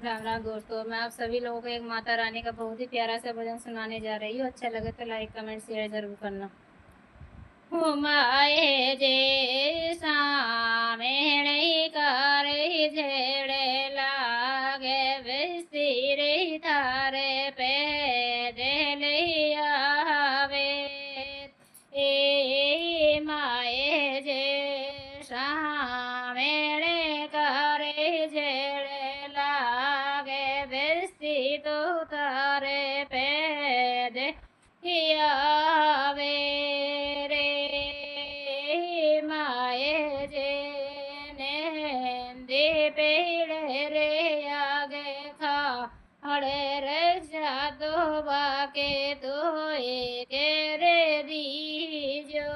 राम राम दोस्तों, मैं आप सभी लोगों को एक माता रानी का बहुत ही प्यारा सा भजन सुनाने जा रही हूँ। अच्छा लगे तो लाइक कमेंट शेयर जरूर करना। हुमाए जे सामेणे करे झेड़े लागे विस्तीरे थारे पे दे लिया वे ए माए जे सामेणे करे झेड़े लागे विस्ती तो तारे पे दे वे रे माए जे ने पेड़े रे आगे खा हड़े रे जातो बाके तो के रे दीजो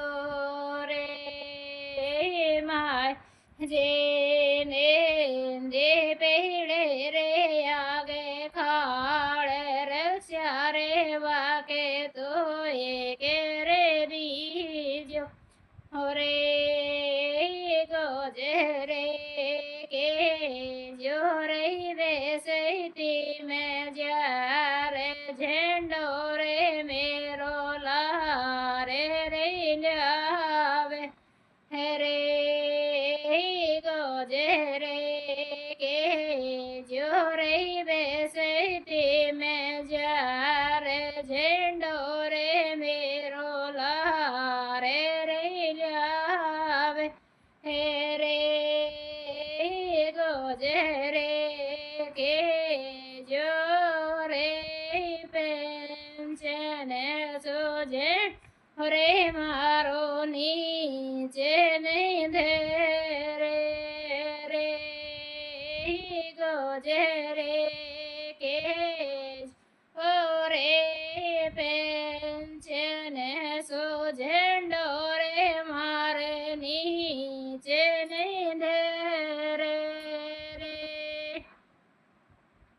रे माए जे ने पेड़े रे आगे खाड़े रे स्यारे वाके तो के रे दीजो रे गोजरे के जो रे बेसती में जा रे झंडो रे मेरो लारे रे लावे रे गोजरे के जो रे बेसती में जा रे झंडो रे मेरो लारे रे लावे रे गोजरे के जो रे पेंशन सोजे रे मारो नीचे नहीं दे रे गोजरे के ओ रे पेंशन सो झंडो रे मारे नीचे नहीं दे